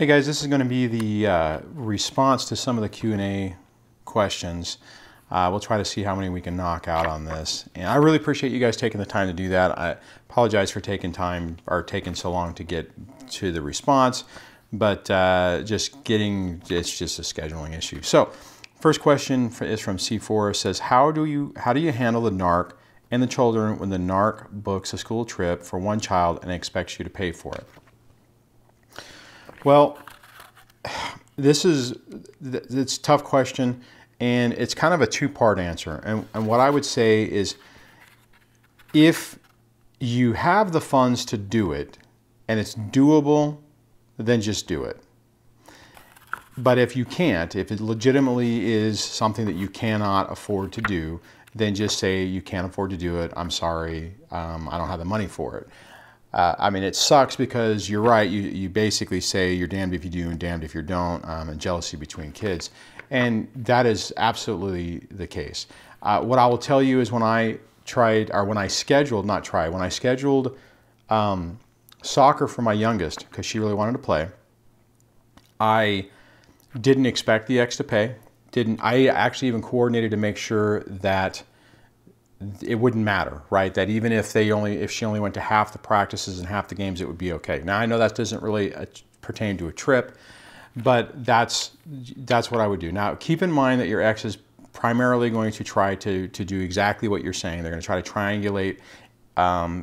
Hey guys, this is going to be the response to some of the Q&A questions. We'll try to see how many we can knock out on this. And I really appreciate you guys taking the time to do that. I apologize for taking so long to get to the response, but it's just a scheduling issue. So, first question is from C4. It says, how do you handle the narc and the children when the narc books a school trip for one child and expects you to pay for it? Well, it's a tough question, and it's kind of a two-part answer. And what I would say is, if you have the funds to do it and it's doable, then just do it. But if you can't, if it legitimately is something that you cannot afford to do, then just say you can't afford to do it. I'm sorry, I don't have the money for it. I mean, it sucks because you're right. You basically say you're damned if you do and damned if you don't, and jealousy between kids. And that is absolutely the case. What I will tell you is when I scheduled soccer for my youngest, because she really wanted to play, I didn't expect the ex to pay. I actually even coordinated to make sure that it wouldn't matter, right? That even if she only went to half the practices and half the games, it would be okay. Now I know that doesn't really pertain to a trip, but that's what I would do. Now keep in mind that your ex is primarily going to try to do exactly what you're saying. They're going to try to triangulate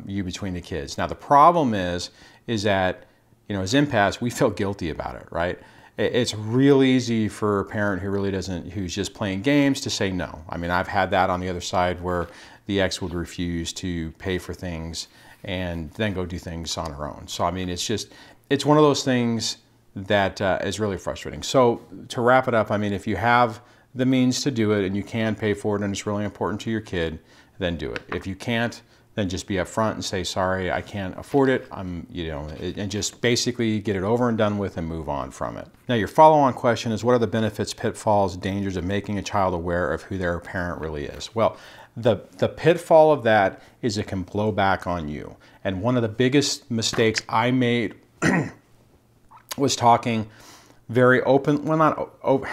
you between the kids. Now the problem is that, you know, as empaths, we feel guilty about it, right? It's real easy for a parent who's just playing games to say no. I mean, I've had that on the other side where the ex would refuse to pay for things and then go do things on her own. So, I mean, it's one of those things that is really frustrating. So to wrap it up, I mean, if you have the means to do it and you can pay for it and it's really important to your kid, then do it. If you can't, then just be upfront and say, sorry, I can't afford it. And just basically get it over and done with and move on from it. Now, your follow-on question is, what are the benefits, pitfalls, dangers of making a child aware of who their parent really is? Well, the pitfall of that is it can blow back on you. And one of the biggest mistakes I made was talking very open, well, not open,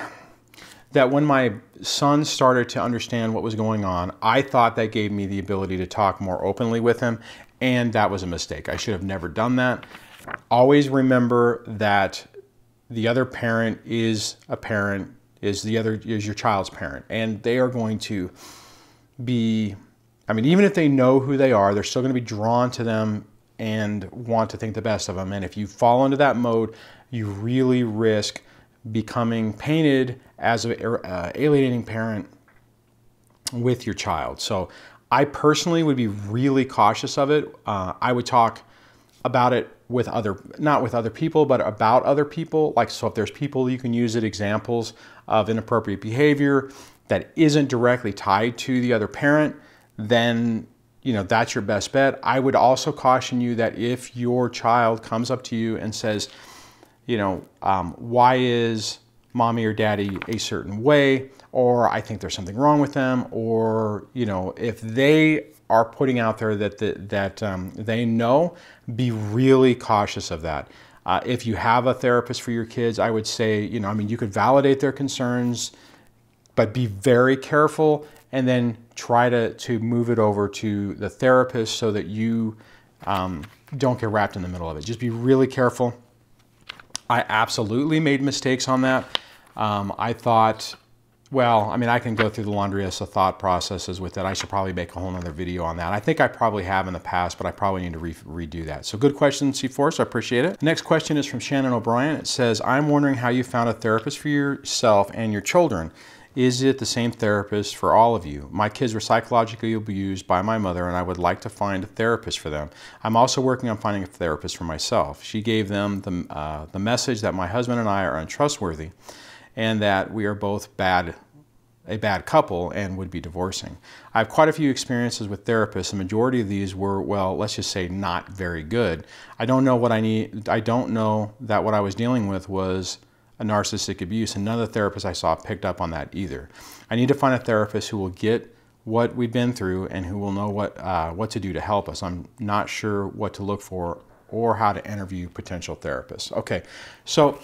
that when my son started to understand what was going on, I thought that gave me the ability to talk more openly with him, and that was a mistake. I should have never done that. Always remember that the other parent is your child's parent, and they are going to be, I mean, even if they know who they are, they're still going to be drawn to them and want to think the best of them. And if you fall into that mode, you really risk becoming painted as an alienating parent with your child. So I personally would be really cautious of it. I would talk about it with not with other people, but about other people. Like, so if there's people you can use as examples of inappropriate behavior that isn't directly tied to the other parent, then, you know, that's your best bet. I would also caution you that if your child comes up to you and says, you know, why is mommy or daddy a certain way, or I think there's something wrong with them, or, you know, if they are putting out there that they know, be really cautious of that. If you have a therapist for your kids, I would say, you know, I mean, you could validate their concerns, but be very careful and then try to move it over to the therapist so that you don't get wrapped in the middle of it. Just be really careful. I absolutely made mistakes on that. I thought, well, I mean, I can go through the laundry list of thought processes with that. I should probably make a whole nother video on that. I think I probably have in the past, but I probably need to redo that. So good question, C4, so I appreciate it. The next question is from Shannon O'Brien. It says, I'm wondering how you found a therapist for yourself and your children. Is it the same therapist for all of you? My kids were psychologically abused by my mother, and I would like to find a therapist for them. I'm also working on finding a therapist for myself. She gave them the message that my husband and I are untrustworthy and that we are both a bad couple and would be divorcing. I have quite a few experiences with therapists. The majority of these were, well, let's just say not very good. I don't know what I need. I don't know that what I was dealing with was a narcissistic abuse, and none of the therapists I saw picked up on that either. I need to find a therapist who will get what we've been through and who will know what to do to help us. I'm not sure what to look for or how to interview potential therapists. Okay, so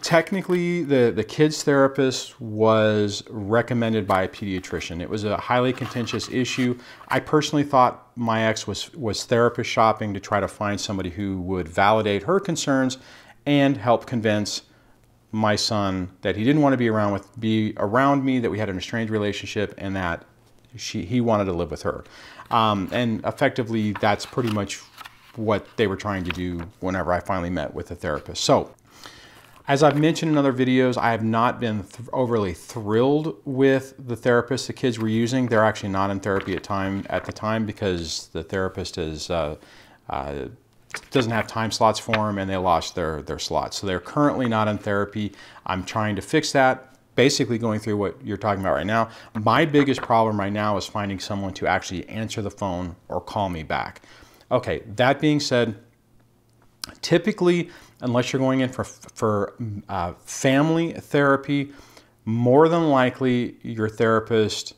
technically the kids therapist was recommended by a pediatrician. It was a highly contentious issue. I personally thought my ex was therapist shopping to try to find somebody who would validate her concerns and help convince my son that he didn't want to be around me, that we had an estranged relationship, and that he wanted to live with her. And effectively, that's pretty much what they were trying to do whenever I finally met with a therapist. So, as I've mentioned in other videos, I have not been overly thrilled with the therapist the kids were using. They're actually not in therapy at the time because the therapist doesn't have time slots for them, and they lost their slots. So they're currently not in therapy. I'm trying to fix that, basically going through what you're talking about right now. My biggest problem right now is finding someone to actually answer the phone or call me back. Okay, that being said, typically, unless you're going in for family therapy, more than likely your therapist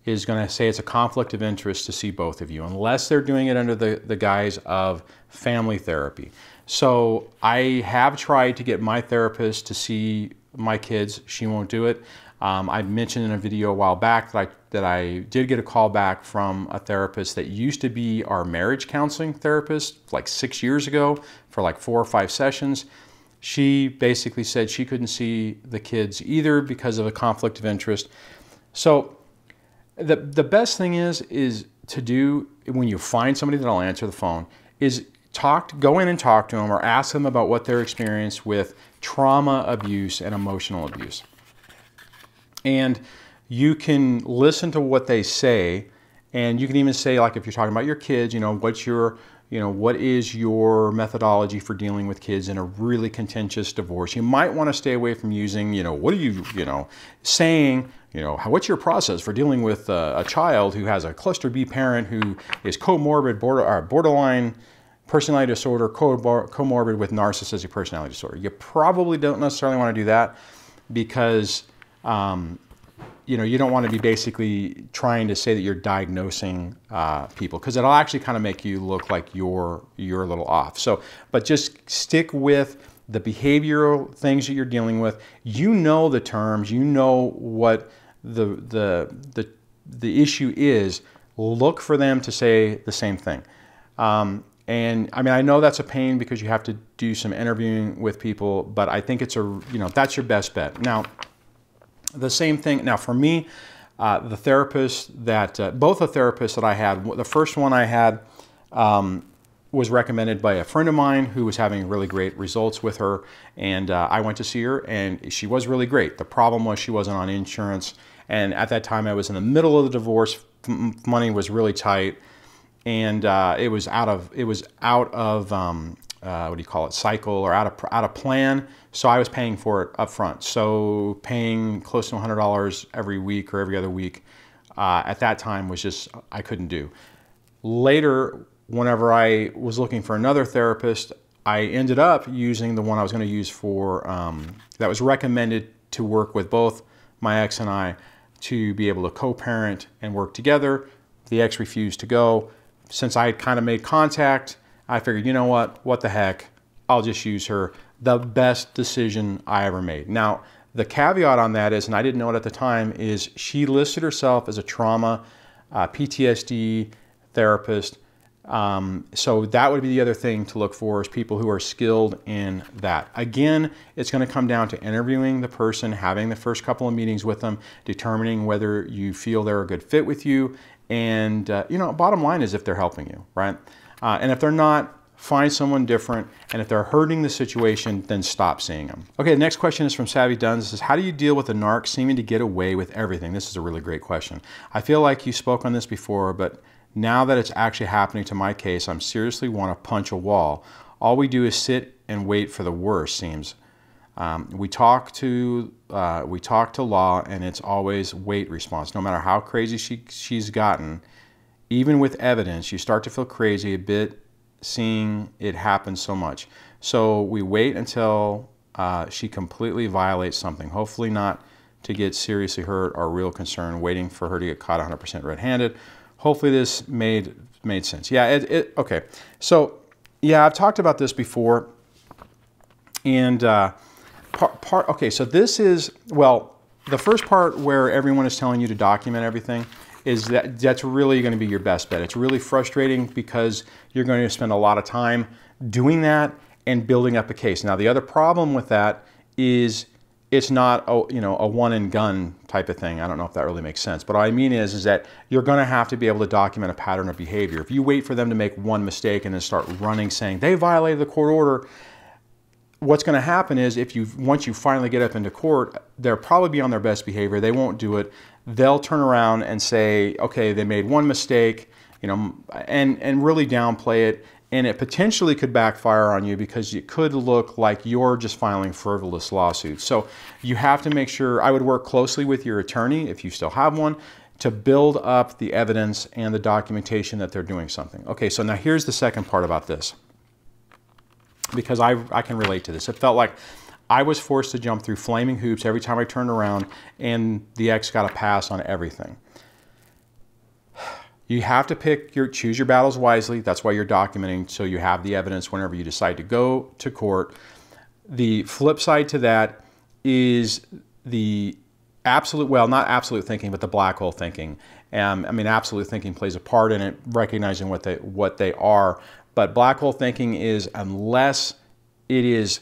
is going to say it's a conflict of interest to see both of you, unless they're doing it under the guise of family therapy. So I have tried to get my therapist to see my kids. She won't do it. I mentioned in a video a while back that I did get a call back from a therapist that used to be our marriage counseling therapist like 6 years ago for like 4 or 5 sessions. She basically said she couldn't see the kids either because of a conflict of interest. So the best thing is to do when you find somebody that'll answer the phone is go in and talk to them or ask them about what their experience with trauma abuse and emotional abuse. And you can listen to what they say, and you can even say, like, if you're talking about your kids, what is your methodology for dealing with kids in a really contentious divorce? You might want to stay away from using, what are you, saying, what's your process for dealing with a child who has a cluster B parent who is comorbid, borderline personality disorder, comorbid with narcissistic personality disorder. You probably don't necessarily want to do that because you don't want to be basically trying to say that you're diagnosing people, because it'll actually kind of make you look like you're a little off. So, but just stick with the behavioral things that you're dealing with. You know the terms. You know what the issue is. Look for them to say the same thing. And I mean, I know that's a pain because you have to do some interviewing with people, but I think it's that's your best bet. Now, the same thing. Now, for me, both the therapists that I had, the first one I had was recommended by a friend of mine who was having really great results with her, and I went to see her, and she was really great. The problem was she wasn't on insurance, and at that time I was in the middle of the divorce. Money was really tight, and it was out of what do you call it, cycle, or out of plan. So I was paying for it up front. So paying close to $100 every week or every other week at that time was just, I couldn't do. Later, whenever I was looking for another therapist, I ended up using the one I was going to use for, that was recommended to work with both my ex and I to be able to co-parent and work together. The ex refused to go. Since I had kind of made contact, I figured, you know what the heck, I'll just use her. The best decision I ever made. Now, the caveat on that is, and I didn't know it at the time, is she listed herself as a trauma, PTSD therapist. So that would be the other thing to look for, is people who are skilled in that. Again, it's going to come down to interviewing the person, having the first couple of meetings with them, determining whether you feel they're a good fit with you, and bottom line is if they're helping you, right? And if they're not, find someone different. And if they're hurting the situation, then stop seeing them. Okay, the next question is from Savvy Duns. It says, how do you deal with a narc seeming to get away with everything? This is a really great question. I feel like you spoke on this before, but now that it's actually happening to my case, I'm seriously want to punch a wall. All we do is sit and wait for the worst, seems. We talk to law, and it's always wait response. No matter how crazy she's gotten, even with evidence, you start to feel crazy a bit seeing it happen so much. So we wait until she completely violates something, hopefully not to get seriously hurt or real concern, waiting for her to get caught 100% red-handed. Hopefully this made sense. Yeah, okay. So, yeah, I've talked about this before. And okay, so this is, well, the first part where everyone is telling you to document everything is that's really going to be your best bet. It's really frustrating because you're going to spend a lot of time doing that and building up a case. Now, the other problem with that is it's not a one and gun type of thing. I don't know if that really makes sense. But what I mean is that you're going to have to be able to document a pattern of behavior. If you wait for them to make one mistake and then start running saying they violated the court order, what's going to happen is once you finally get up into court, they'll probably be on their best behavior. They won't do it. They'll turn around and say, okay, they made one mistake, and really downplay it. And it potentially could backfire on you because it could look like you're just filing frivolous lawsuits. So you have to make sure, I would work closely with your attorney, if you still have one, to build up the evidence and the documentation that they're doing something. Okay, so now here's the second part about this, because I can relate to this. It felt like I was forced to jump through flaming hoops every time I turned around, and the ex got a pass on everything. You have to choose your battles wisely. That's why you're documenting, so you have the evidence whenever you decide to go to court. The flip side to that is the absolute, well, not absolute thinking, but the black hole thinking. I mean, absolute thinking plays a part in it, recognizing what they are. But black hole thinking is, unless it is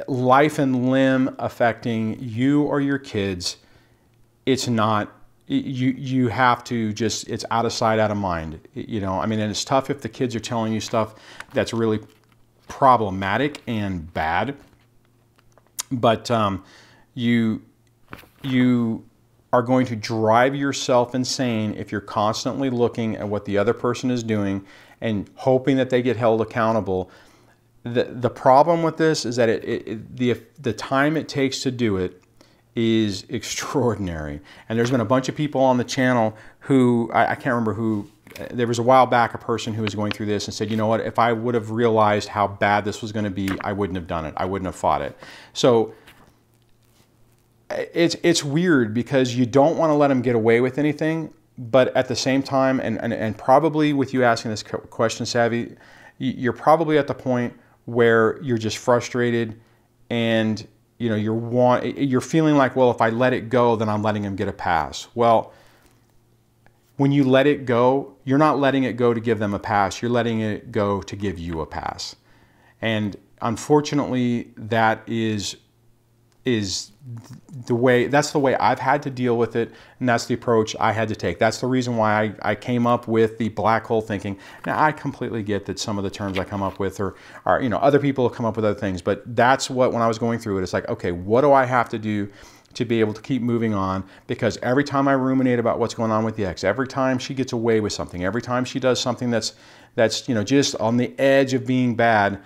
life and limb affecting you or your kids, it's not. You have to just, it's out of sight, out of mind. I mean, and it's tough if the kids are telling you stuff that's really problematic and bad. But you are going to drive yourself insane if you're constantly looking at what the other person is doing and hoping that they get held accountable. The problem with this is that the time it takes to do it is extraordinary. And there's been a bunch of people on the channel who, I can't remember who, there was a while back a person who was going through this and said, you know what, if I would have realized how bad this was going to be, I wouldn't have done it. I wouldn't have fought it. So it's weird because you don't want to let them get away with anything, but at the same time, and probably with you asking this question, Savvy, you're probably at the point where you're just frustrated and you're feeling like, well, if I let it go, then I'm letting him get a pass. Well, when you let it go, you're not letting it go to give them a pass. You're letting it go to give you a pass. And unfortunately, that's the way I've had to deal with it, and that's the approach I had to take. That's the reason why I came up with the black hole thinking. Now, I completely get that some of the terms I come up with are other people have come up with other things, but that's what, when I was going through it, it's like, okay, what do I have to do to be able to keep moving on? Because every time I ruminate about what's going on with the ex, every time she gets away with something, every time she does something that's just on the edge of being bad,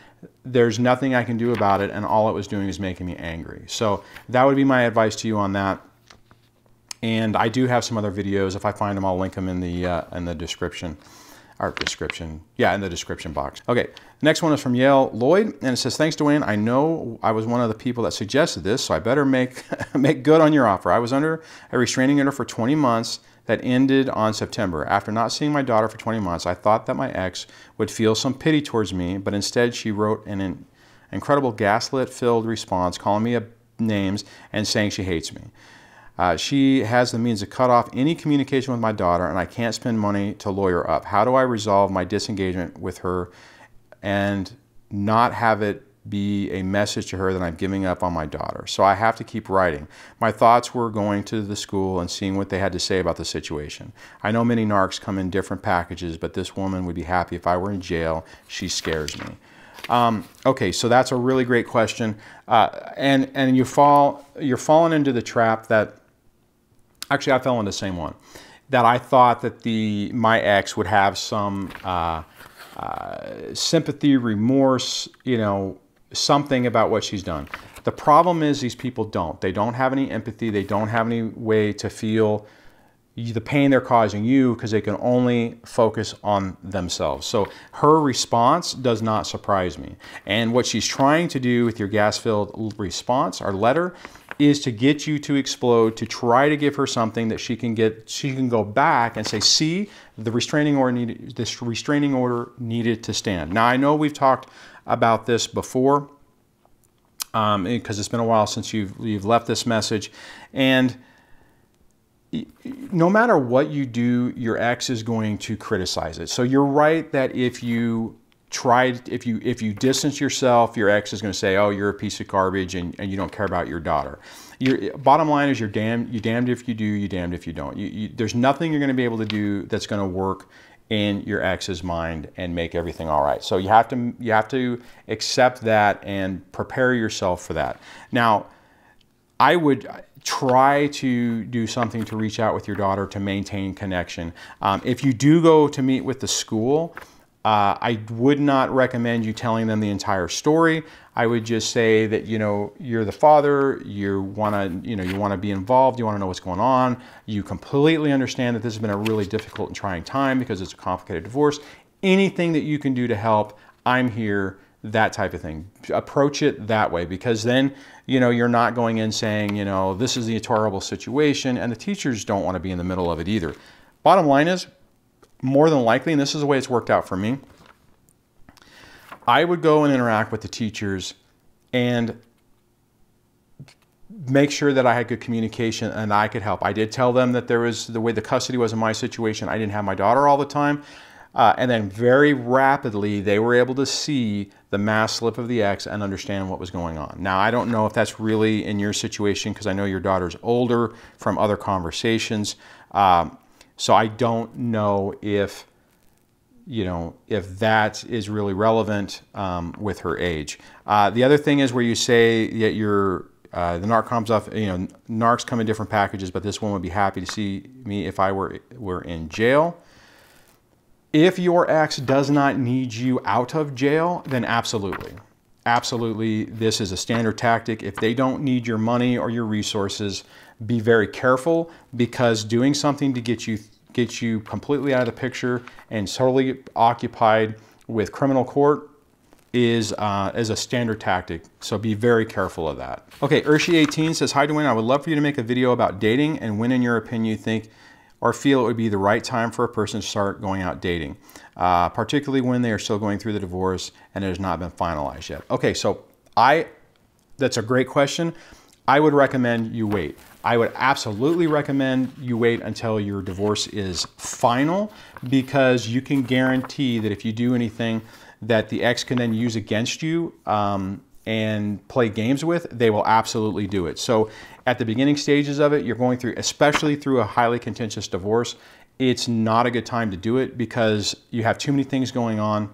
there's nothing I can do about it, and all it was doing is making me angry. So that would be my advice to you on that. And I do have some other videos. If I find them, I'll link them in the description. Yeah, in the description box. Okay, next one is from Yale Lloyd, and it says, thanks, Dwayne. I know I was one of the people that suggested this, so I better make good on your offer. I was under a restraining order for 20 months that ended on September. After not seeing my daughter for 20 months, I thought that my ex would feel some pity towards me, but instead she wrote an incredible gaslit-filled response calling me names and saying she hates me. She has the means to cut off any communication with my daughter, and I can't spend money to lawyer up. How do I resolve my disengagement with her and not have it be a message to her that I'm giving up on my daughter? So I have to keep writing. My thoughts were going to the school and seeing what they had to say about the situation. I know many narcs come in different packages, but this woman would be happy if I were in jail. She scares me. Okay, so that's a really great question. And you're falling into the trap that, actually I fell into the same one, that I thought that my ex would have some sympathy, remorse, something about what she's done. The problem is these people don't. They don't have any empathy. They don't have any way to feel the pain they're causing you because they can only focus on themselves. So her response does not surprise me. And what she's trying to do with your gas-filled response or letter is to get you to explode, to try to give her something that she can go back and say, see, the restraining order needed to stand. Now, I know we've talked about this before, because it's been a while since you've left this message, and no matter what you do, your ex is going to criticize it. So you're right that if you distance yourself, your ex is going to say, oh, you're a piece of garbage and you don't care about your daughter. Bottom line is you're damned if you do, you're damned if you don't. There's nothing you're going to be able to do that's going to work in your ex's mind and make everything all right. So you have to accept that and prepare yourself for that. Now, I would try to do something to reach out with your daughter to maintain connection. If you do go to meet with the school, I would not recommend you telling them the entire story. I would just say that, you're the father, you want to be involved, you want to know what's going on. You completely understand that this has been a really difficult and trying time because it's a complicated divorce. Anything that you can do to help, I'm here, that type of thing. Approach it that way, because then, you're not going in saying, this is the horrible situation, and the teachers don't want to be in the middle of it either. Bottom line is, more than likely, and this is the way it's worked out for me, I would go and interact with the teachers and make sure that I had good communication and I could help. I did tell them that there was, the way the custody was in my situation, I didn't have my daughter all the time. And then very rapidly, they were able to see the mask slip of the ex and understand what was going on. Now, I don't know if that's really in your situation, because I know your daughter's older from other conversations. So I don't know if that is really relevant with her age. The other thing is where you say that the narc comes off, narcs come in different packages, but this one would be happy to see me if I were in jail. If your ex does not need you out of jail, then absolutely. Absolutely, this is a standard tactic. If they don't need your money or your resources, be very careful, because doing something to get you completely out of the picture and totally occupied with criminal court is a standard tactic. So be very careful of that. Okay, Urshi18 says, hi Dwayne, I would love for you to make a video about dating and when in your opinion you think or feel it would be the right time for a person to start going out dating, particularly when they are still going through the divorce and it has not been finalized yet. Okay, so that's a great question. I would recommend you wait. I would absolutely recommend you wait until your divorce is final, because you can guarantee that if you do anything that the ex can then use against you and play games with, they will absolutely do it. So at the beginning stages of it, you're going through, especially through a highly contentious divorce, it's not a good time to do it because you have too many things going on.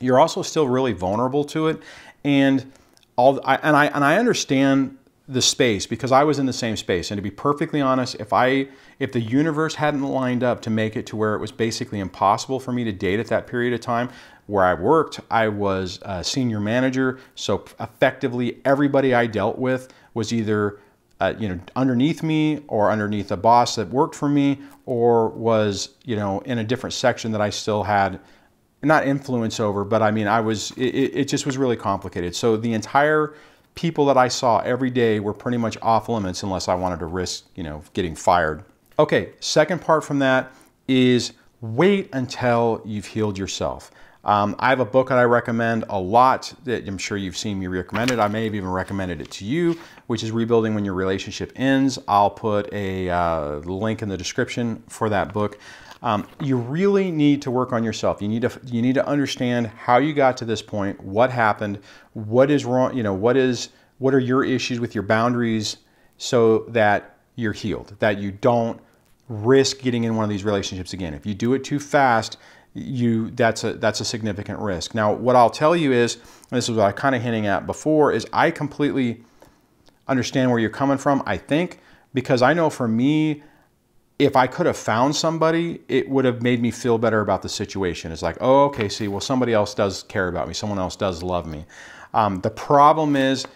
You're also still really vulnerable to it. And I understand the space, because I was in the same space. And to be perfectly honest, if the universe hadn't lined up to make it to where it was basically impossible for me to date at that period of time, where I worked, I was a senior manager. So effectively everybody I dealt with was either underneath me or underneath a boss that worked for me, or was in a different section that I still had not influence over, but I mean, it just was really complicated. So the entire people that I saw every day were pretty much off limits unless I wanted to risk, getting fired. Okay, second part from that is wait until you've healed yourself. I have a book that I recommend a lot that I'm sure you've seen me recommend it. I may have even recommended it to you, which is Rebuilding When Your Relationship Ends. I'll put a link in the description for that book. You really need to work on yourself. You need to understand how you got to this point, what happened, what is wrong, what are your issues with your boundaries, so that you're healed, that you don't risk getting in one of these relationships again. If you do it too fast, that's a significant risk. Now, what I'll tell you is, and this is what I kind of hinting at before, is I completely understand where you're coming from, I think, because I know for me, if I could have found somebody, it would have made me feel better about the situation. It's like, oh, okay, see, well, somebody else does care about me. Someone else does love me. The problem is,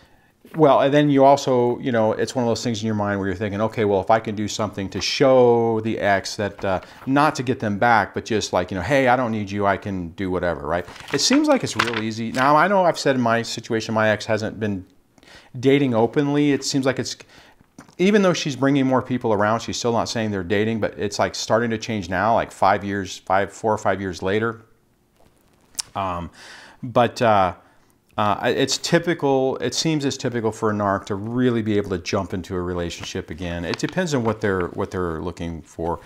well, and then you also, it's one of those things in your mind where you're thinking, okay, well, if I can do something to show the ex that, not to get them back, but just like, hey, I don't need you, I can do whatever, right? It seems like it's real easy. Now, I know I've said in my situation, my ex hasn't been dating openly. It seems like it's, even though she's bringing more people around, she's still not saying they're dating, but it's like starting to change now, like 4 or 5 years later. It's typical, it seems it's typical for a narc to really be able to jump into a relationship again. It depends on what they're looking for.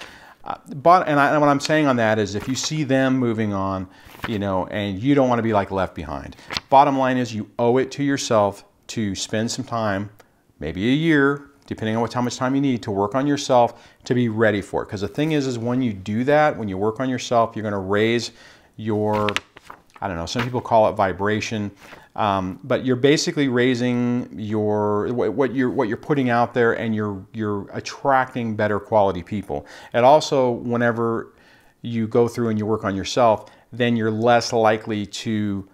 What I'm saying on that is, if you see them moving on, you know, and you don't want to be like left behind. Bottom line is, you owe it to yourself to spend some time, maybe a year, depending on how much time you need, to work on yourself to be ready for it. Because the thing is when you do that, when you work on yourself, you're going to raise your, I don't know, some people call it vibration, but you're basically raising your what you're putting out there, and you're attracting better quality people. And also, whenever you go through and you work on yourself, then you're less likely to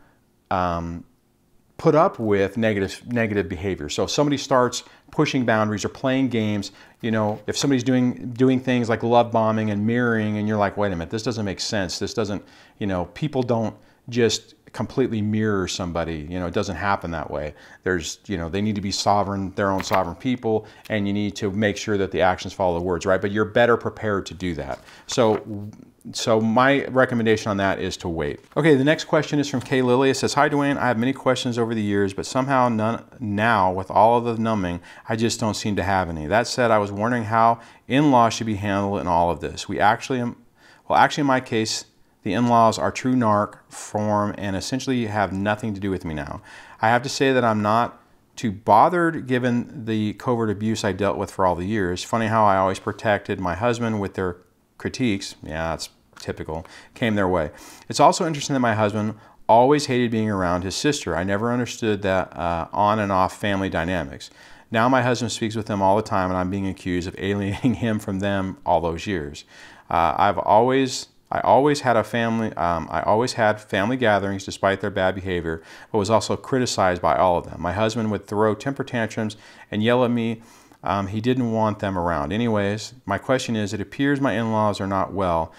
put up with negative behavior. So if somebody starts pushing boundaries or playing games, you know, if somebody's doing things like love bombing and mirroring, and you're like, wait a minute, this doesn't make sense. This doesn't, you know, people don't just completely mirror somebody. You know, it doesn't happen that way. There's, you know, they need to be sovereign, their own sovereign people, and you need to make sure that the actions follow the words, right? But you're better prepared to do that. So my recommendation on that is to wait. Okay, the next question is from Kay Lilly. It says, hi Dwayne, I have many questions over the years, but somehow none now, with all of the numbing, I just don't seem to have any. That said, I was wondering how in-laws should be handled in all of this. Actually in my case, the in-laws are true narc form and essentially have nothing to do with me now. I have to say that I'm not too bothered given the covert abuse I dealt with for all the years. Funny how I always protected my husband with their critiques. Yeah, that's typical. Came their way. It's also interesting that my husband always hated being around his sister. I never understood that on and off family dynamics. Now my husband speaks with them all the time, and I'm being accused of alienating him from them all those years. I always had family gatherings despite their bad behavior, but was also criticized by all of them. My husband would throw temper tantrums and yell at me. He didn't want them around. Anyways, my question is, it appears my in-laws are not well.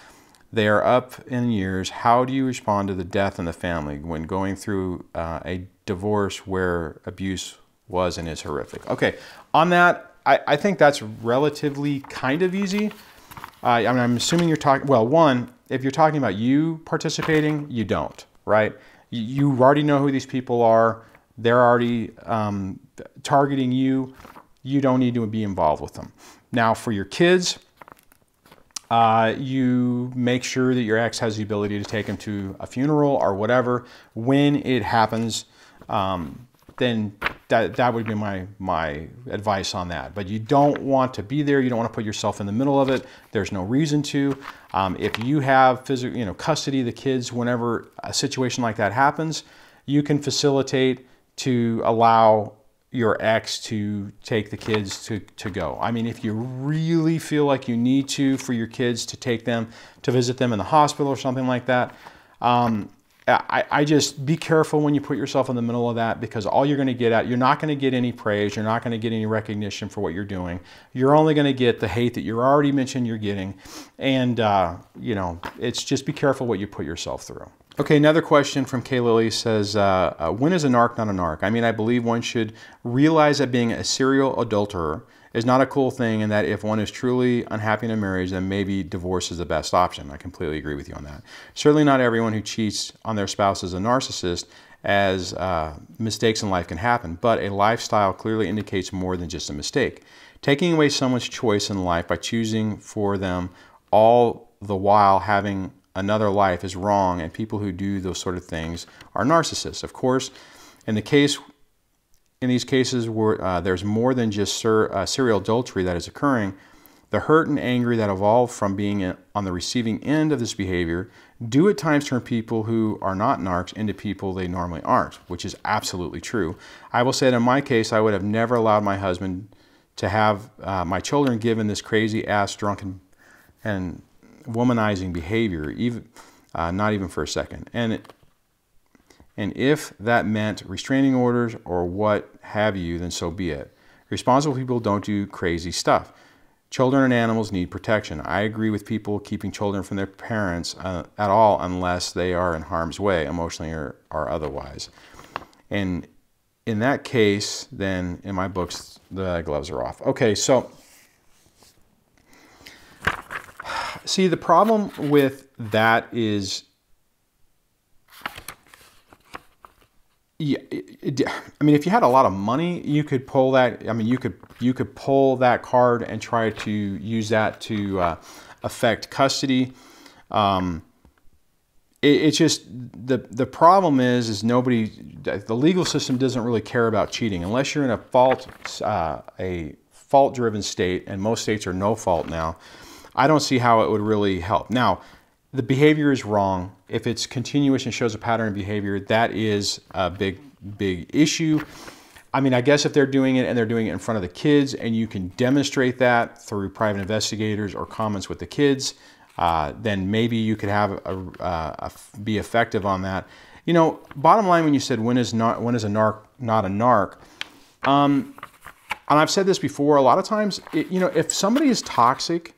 They are up in years. How do you respond to the death in the family when going through a divorce where abuse was and is horrific? Okay, on that, I think that's relatively kind of easy. I mean, I'm assuming you're talking, well, one, if you're talking about you participating, you don't, right? You already know who these people are. They're already targeting you. You don't need to be involved with them. Now, for your kids, you make sure that your ex has the ability to take them to a funeral or whatever. When it happens, then that would be my advice on that. But you don't want to be there. You don't want to put yourself in the middle of it. There's no reason to. If you have custody of the kids, whenever a situation like that happens, you can facilitate to allow your ex to take the kids to go. I mean, if you really feel like you need to for your kids to take them to visit them in the hospital or something like that, I just be careful when you put yourself in the middle of that, because all you're going to get you're not going to get any praise. You're not going to get any recognition for what you're doing. You're only going to get the hate that you already mentioned you're getting. And, it's just be careful what you put yourself through. Okay, another question from Kay Lilly says, when is a narc not a narc? I mean, I believe one should realize that being a serial adulterer is not a cool thing, and that if one is truly unhappy in a marriage, then maybe divorce is the best option. I completely agree with you on that. Certainly not everyone who cheats on their spouse is a narcissist, as mistakes in life can happen, but a lifestyle clearly indicates more than just a mistake. Taking away someone's choice in life by choosing for them all the while having another life is wrong, and people who do those sort of things are narcissists. Of course, in these cases where there's more than just serial adultery that is occurring, the hurt and anger that evolve from being on the receiving end of this behavior do at times turn people who are not narcs into people they normally aren't, which is absolutely true. I will say that in my case, I would have never allowed my husband to have my children given this crazy ass drunken and womanizing behavior, even not even for a second. And if that meant restraining orders or what have you, then so be it. Responsible people don't do crazy stuff. Children and animals need protection. I agree with people keeping children from their parents at all unless they are in harm's way, emotionally or otherwise. And in that case, then in my books, the gloves are off. Okay, so see, the problem with that is, yeah, I mean, if you had a lot of money, you could pull that. I mean, you could pull that card and try to use that to affect custody. It's just the problem is nobody, the legal system doesn't really care about cheating unless you're in a fault-driven state, and most states are no fault now. I don't see how it would really help. Now, the behavior is wrong. If it's continuous and shows a pattern of behavior, that is a big issue. I mean, I guess if they're doing it and they're doing it in front of the kids, and you can demonstrate that through private investigators or comments with the kids, then maybe you could have be effective on that. You know, bottom line, when you said when is a narc not a narc, and I've said this before, a lot of times, you know, if somebody is toxic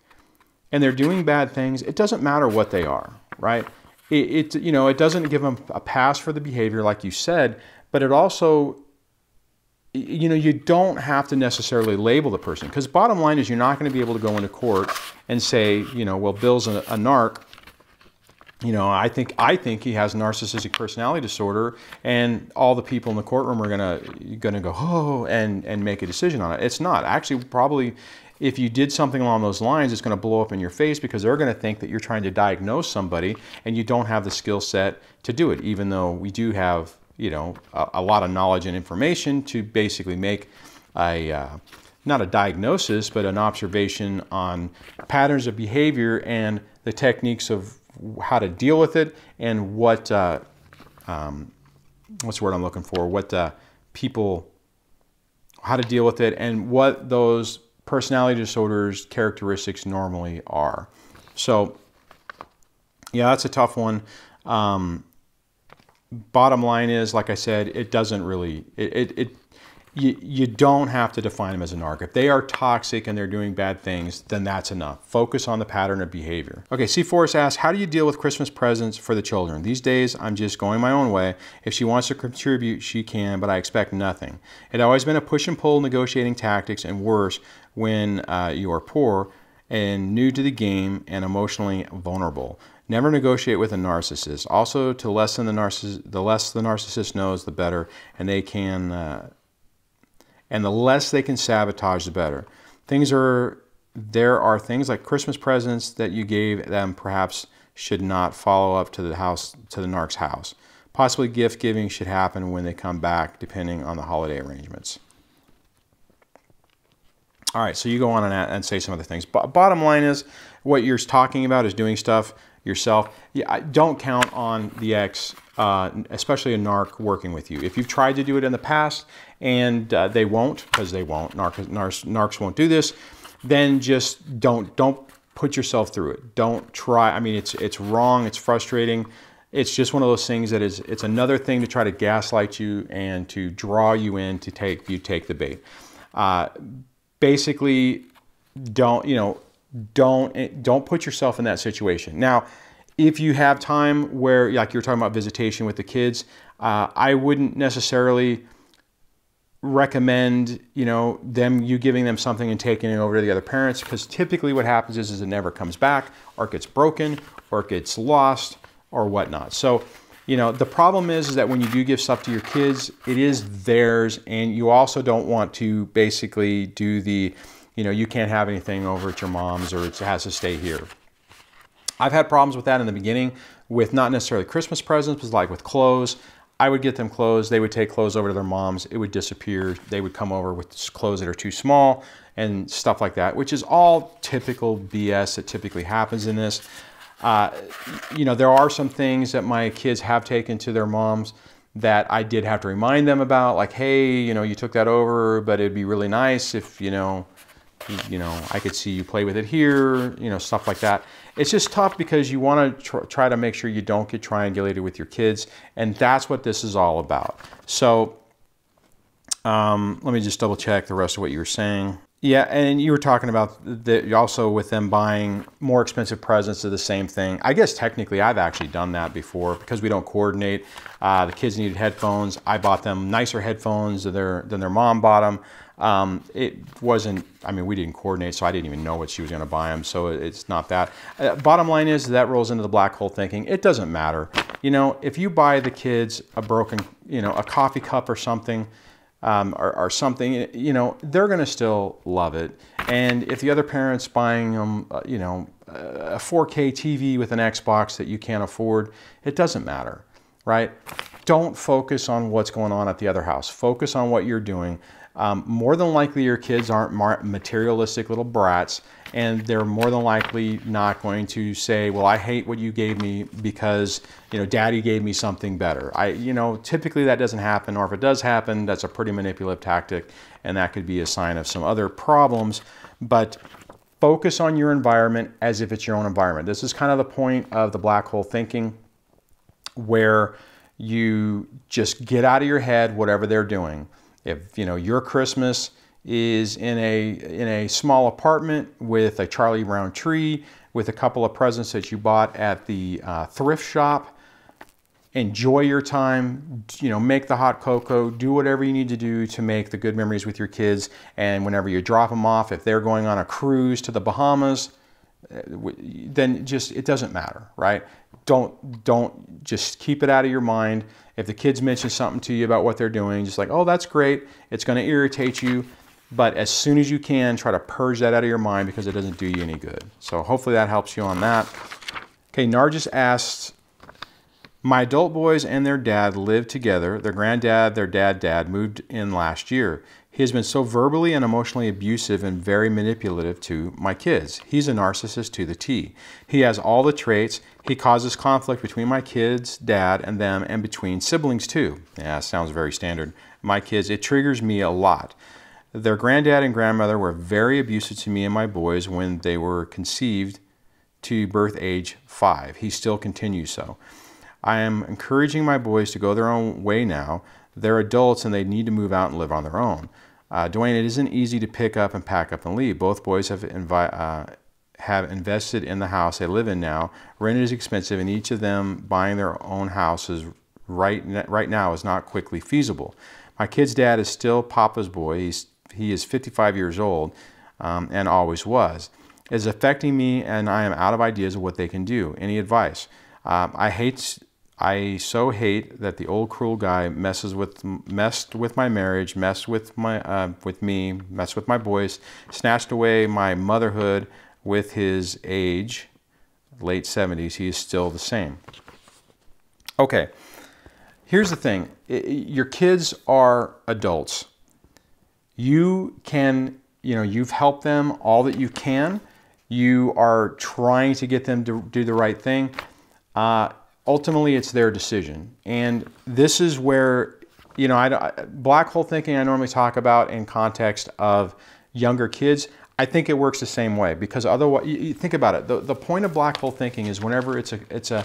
and they're doing bad things, it doesn't matter what they are, right? You know, it doesn't give them a pass for the behavior, like you said, but it also, you know, you don't have to necessarily label the person, because bottom line is you're not going to be able to go into court and say, you know, well, Bill's a narc. You know, I think he has narcissistic personality disorder, and all the people in the courtroom are gonna go, oh, and make a decision on it. It's not. Actually, probably, if you did something along those lines, it's going to blow up in your face, because they're going to think that you're trying to diagnose somebody and you don't have the skill set to do it, even though we do have, you know, a lot of knowledge and information to basically make not a diagnosis, but an observation on patterns of behavior and the techniques of how to deal with it, and what, what's the word I'm looking for, how to deal with it, and what those personality disorders characteristics normally are. So yeah, that's a tough one. Bottom line is, like I said, it doesn't really, you don't have to define them as a narc. If they are toxic and they're doing bad things, then that's enough. Focus on the pattern of behavior. Okay, C. Forrest asks, how do you deal with Christmas presents for the children? These days, I'm just going my own way. If she wants to contribute, she can, but I expect nothing. It's always been a push and pull negotiating tactics, and worse when you are poor and new to the game and emotionally vulnerable. Never negotiate with a narcissist. Also, to lessen the less the narcissist knows, the better, and they can... and the less they can sabotage, the better. There are things like Christmas presents that you gave them perhaps should not follow up to the narc's house. Possibly gift giving should happen when they come back, depending on the holiday arrangements. All right, so you go on and say some other things. Bottom line is, what you're talking about is doing stuff yourself. Yeah, don't count on the ex, especially a narc, working with you. If you've tried to do it in the past and they won't, because they won't, narcs won't do this, then just don't put yourself through it. Don't try. I mean, it's wrong. It's frustrating. It's just one of those things that it's another thing to try to gaslight you and to draw you in to take the bait. Basically, don't put yourself in that situation. Now, if you have time where, like you're talking about visitation with the kids, I wouldn't necessarily recommend, you giving them something and taking it over to the other parents, because typically what happens is it never comes back, or it gets broken, or it gets lost, or whatnot. So, the problem is that when you do give stuff to your kids, it is theirs, and you also don't want to basically do the, you can't have anything over at your mom's, or it has to stay here. I've had problems with that in the beginning, with not necessarily Christmas presents, but like with clothes. I would get them clothes. They would take clothes over to their moms. It would disappear. They would come over with clothes that are too small and stuff like that, which is all typical BS that typically happens in this. There are some things that my kids have taken to their moms that I did have to remind them about, like, hey, you took that over, but it'd be really nice if, I could see you play with it here, stuff like that. It's just tough because you want to try to make sure you don't get triangulated with your kids, and that's what this is all about. So let me just double check the rest of what you were saying. Yeah, and you were talking about also with them buying more expensive presents of the same thing. I guess technically I've actually done that before because we don't coordinate. The kids needed headphones. I bought them nicer headphones than their mom bought them. It wasn't, I mean, we didn't coordinate, so I didn't even know what she was going to buy them, so it's not that. Bottom line is that rolls into the black hole thinking. It doesn't matter. You know, if you buy the kids a broken, you know, a coffee cup or something, or something, you know, they're going to still love it. And if the other parent's buying them, you know, a 4K TV with an Xbox that you can't afford, it doesn't matter, right? Don't focus on what's going on at the other house. Focus on what you're doing. More than likely your kids aren't materialistic little brats, and they're more than likely not going to say, well, I hate what you gave me because, you know, daddy gave me something better. You know, typically that doesn't happen, or if it does happen, that's a pretty manipulative tactic, and that could be a sign of some other problems. But focus on your environment as if it's your own environment. This is kind of the point of the black hole thinking, where you just get out of your head whatever they're doing. If, you know, your Christmas is in a small apartment with a Charlie Brown tree, with a couple of presents that you bought at the thrift shop, enjoy your time, you know, make the hot cocoa, do whatever you need to do to make the good memories with your kids. And whenever you drop them off, if they're going on a cruise to the Bahamas, then just, it doesn't matter, right? Don't just keep it out of your mind. If the kids mention something to you about what they're doing, just like, oh, that's great. It's going to irritate you. But as soon as you can, try to purge that out of your mind because it doesn't do you any good. So hopefully that helps you on that. Okay, Nargis asks, my adult boys and their dad live together. Their granddad, their dad moved in last year. He has been so verbally and emotionally abusive and very manipulative to my kids. He's a narcissist to the T. He has all the traits. He causes conflict between my kids, dad, and them, and between siblings too. Yeah, sounds very standard. My kids, it triggers me a lot. Their granddad and grandmother were very abusive to me and my boys when they were conceived to birth age 5. He still continues so. I am encouraging my boys to go their own way now. They're adults and they need to move out and live on their own. Dwayne, it isn't easy to pick up and pack up and leave. Both boys have invested in the house they live in now. Rent is expensive, and each of them buying their own houses right now is not quickly feasible. My kid's dad is still Papa's boy. He is 55 years old and always was. It is affecting me, and I am out of ideas of what they can do. Any advice? I so hate that the old cruel guy messed with my marriage, messed with me, messed with my boys, snatched away my motherhood with his age, late 70s. He is still the same. Okay, here's the thing. Your kids are adults. You can, you know, you've helped them all that you can. You are trying to get them to do the right thing. Ultimately, it's their decision. And this is where, you know, black hole thinking I normally talk about in context of younger kids. I think it works the same way, because otherwise, you think about it. The point of black hole thinking is whenever it's an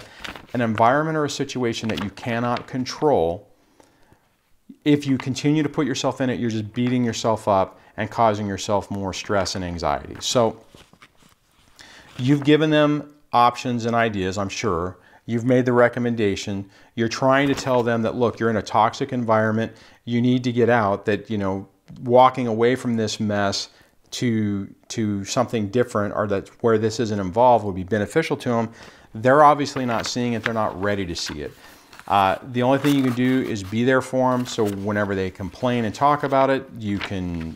environment or a situation that you cannot control, if you continue to put yourself in it, you're just beating yourself up and causing yourself more stress and anxiety. So you've given them options and ideas, I'm sure. You've made the recommendation. You're trying to tell them that, look, you're in a toxic environment. You need to get out, that, you know, walking away from this mess to something different, or that where this isn't involved, would be beneficial to them. They're obviously not seeing it. They're not ready to see it. The only thing you can do is be there for them. So whenever they complain and talk about it, you can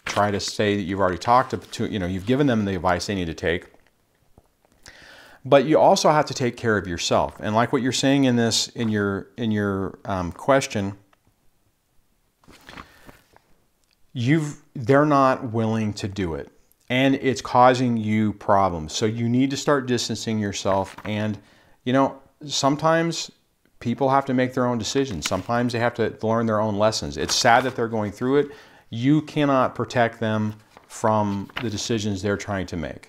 try to say that you've already talked to, you know, you've given them the advice they need to take. But you also have to take care of yourself. And like what you're saying in this, in your question, they're not willing to do it, and it's causing you problems. So you need to start distancing yourself. And, you know, sometimes people have to make their own decisions. Sometimes they have to learn their own lessons. It's sad that they're going through it. You cannot protect them from the decisions they're trying to make.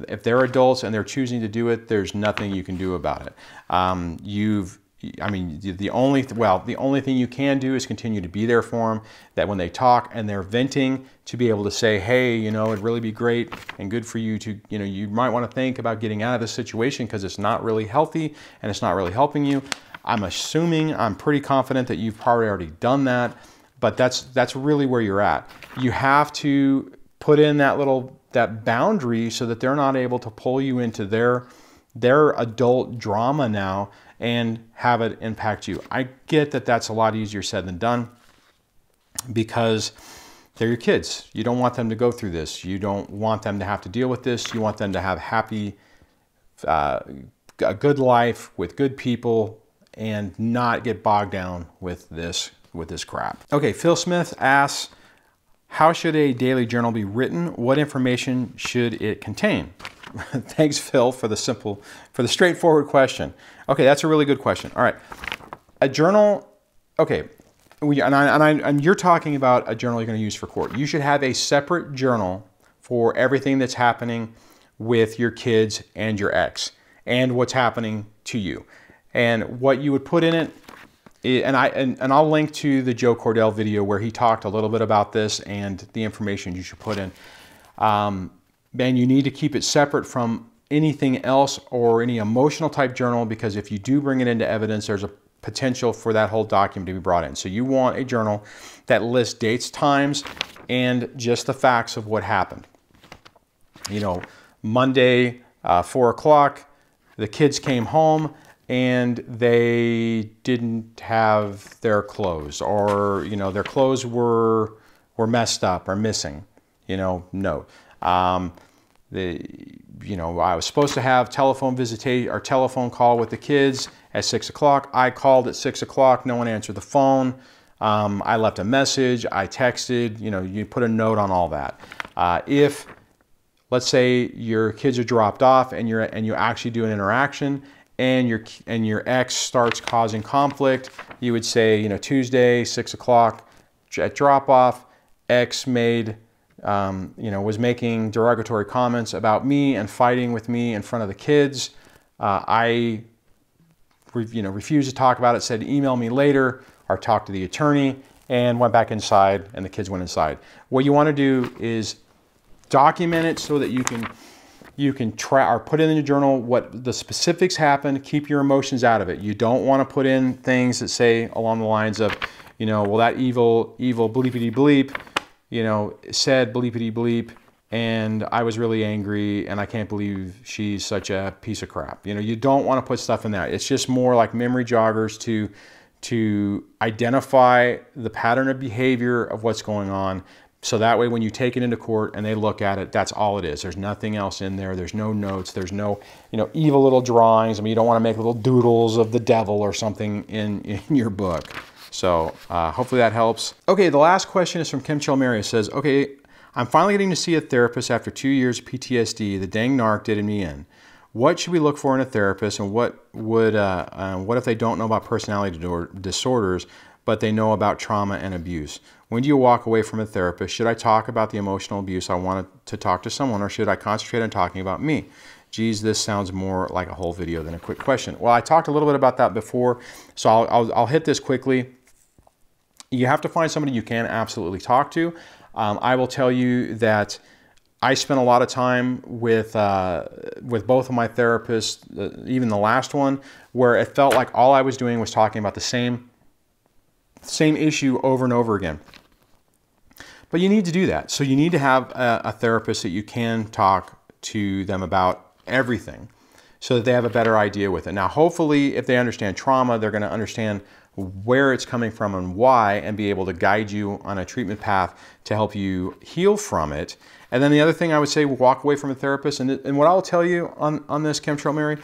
If they're adults and they're choosing to do it, there's nothing you can do about it. I mean, the only thing you can do is continue to be there for them, that when they talk and they're venting, to be able to say, hey, you know, it'd really be great and good for you to, you know, you might want to think about getting out of this situation because it's not really healthy and it's not really helping you. I'm pretty confident that you've probably already done that, but that's really where you're at. You have to put in that boundary so that they're not able to pull you into their adult drama now and have it impact you. I get that that's a lot easier said than done because they're your kids. You don't want them to go through this. You don't want them to have to deal with this. You want them to have a good life with good people and not get bogged down with this crap. Okay, Phil Smith asks, how should a daily journal be written? What information should it contain? Thanks, Phil, for the straightforward question. Okay, that's a really good question. All right, a journal. Okay, and you're talking about a journal you're going to use for court. You should have a separate journal for everything that's happening with your kids and your ex, and what's happening to you, and what you would put in it. And I'll link to the Joe Cordell video where he talked a little bit about this and the information you should put in. And you need to keep it separate from anything else or any emotional type journal, because if you do bring it into evidence, there's a potential for that whole document to be brought in. So you want a journal that lists dates, times, and just the facts of what happened. You know, Monday, 4 o'clock, the kids came home and they didn't have their clothes, or, you know, their clothes were messed up or missing, you know, note. You know, I was supposed to have telephone visitation or telephone call with the kids at 6 o'clock. I called at 6 o'clock. No one answered the phone. I left a message. I texted. You know, you put a note on all that. If, let's say, your kids are dropped off and you actually do an interaction, and your ex starts causing conflict, you would say, you know, Tuesday, 6 o'clock at drop off, ex made. You know, was making derogatory comments about me and fighting with me in front of the kids. I refused to talk about it, said email me later or talk to the attorney, and went back inside, and the kids went inside. What you want to do is document it so that you can try or put in your journal what the specifics happened. Keep your emotions out of it. You don't want to put in things that say along the lines of, you know, well, that evil bleepity bleep, you know, said bleepity bleep, and I was really angry, and I can't believe she's such a piece of crap. You know, you don't want to put stuff in that. It's just more like memory joggers to identify the pattern of behavior of what's going on. So that way, when you take it into court and they look at it, that's all it is. There's nothing else in there. There's no notes. There's no, you know, evil little drawings. I mean, you don't want to make little doodles of the devil or something in your book. So hopefully that helps. Okay, the last question is from Kim Chelmary. It says, okay, I'm finally getting to see a therapist after 2 years of PTSD. The dang narc did me in. What should we look for in a therapist, and what if they don't know about personality disorders, but they know about trauma and abuse? When do you walk away from a therapist? Should I talk about the emotional abuse I wanted to talk to someone, or should I concentrate on talking about me? Geez, this sounds more like a whole video than a quick question. Well, I talked a little bit about that before, so I'll hit this quickly. You have to find somebody you can absolutely talk to. I will tell you that I spent a lot of time with both of my therapists, even the last one, where it felt like all I was doing was talking about the same issue over and over again. But you need to do that. So you need to have a therapist that you can talk to them about everything so that they have a better idea with it. Now, hopefully, if they understand trauma, they're going to understand where it's coming from and why, and be able to guide you on a treatment path to help you heal from it. And then the other thing I would say, walk away from a therapist. And what I'll tell you on this, Chemtrail Mary,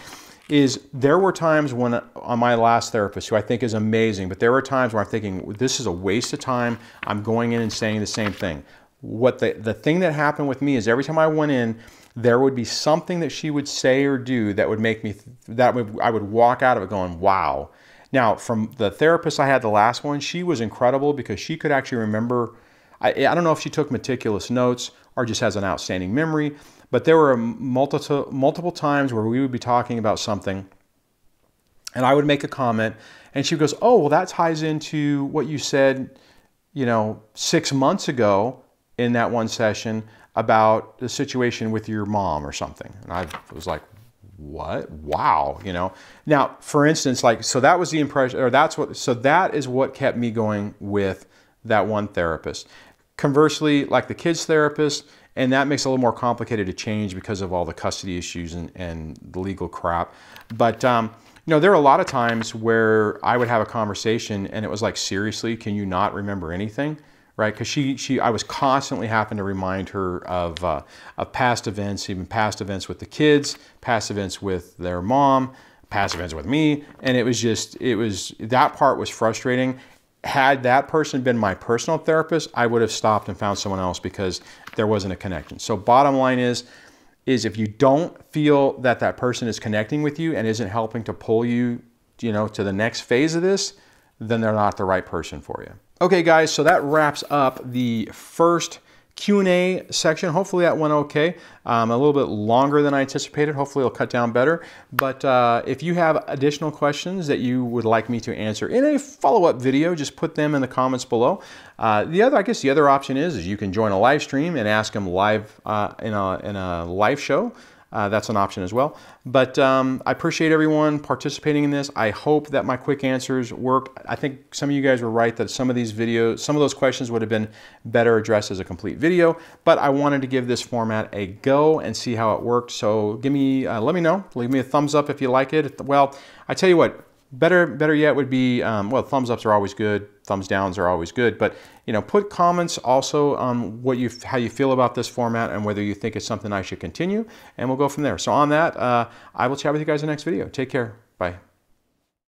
is there were times when, on my last therapist, who I think is amazing, but there were times where I'm thinking, this is a waste of time. I'm going in and saying the same thing. What the thing that happened with me is every time I went in, there would be something that she would say or do that would make me, I would walk out of it going, wow. Now, from the therapist I had, the last one, she was incredible because she could actually remember. I don't know if she took meticulous notes or just has an outstanding memory, but there were multiple times where we would be talking about something And I would make a comment and she goes, oh, well, that ties into what you said, 6 months ago in that one session about the situation with your mom or something. And I was like, what? Wow. Now, for instance, so that was the impression, or so that is what kept me going with that one therapist. Conversely, like the kids therapist, and that makes it a little more complicated to change because of all the custody issues and the legal crap. But, there are a lot of times where I would have a conversation and it was like, seriously, can you not remember anything? Right? Because I was constantly having to remind her of past events, even past events with the kids, past events with their mom, past events with me. And that part was frustrating. Had that person been my personal therapist, I would have stopped and found someone else because there wasn't a connection. So bottom line is if you don't feel that that person is connecting with you and isn't helping to pull you, to the next phase of this, then they're not the right person for you. Okay, guys, so that wraps up the first Q&A section. Hopefully that went okay. A little bit longer than I anticipated. Hopefully it'll cut down better. But if you have additional questions that you would like me to answer in a follow-up video, just put them in the comments below. The other option is you can join a live stream and ask them live in a live show. That's an option as well. But I appreciate everyone participating in this. I hope that my quick answers work. I think some of you guys were right that some of those questions would have been better addressed as a complete video, but I wanted to give this format a go and see how it worked. So let me know. Leave me a thumbs up if you like it. Well, I tell you what, better yet would be, thumbs ups are always good. Thumbs downs are always good, but put comments also on how you feel about this format and whether you think it's something I should continue, and we'll go from there. So on that, I will chat with you guys in the next video. Take care. Bye.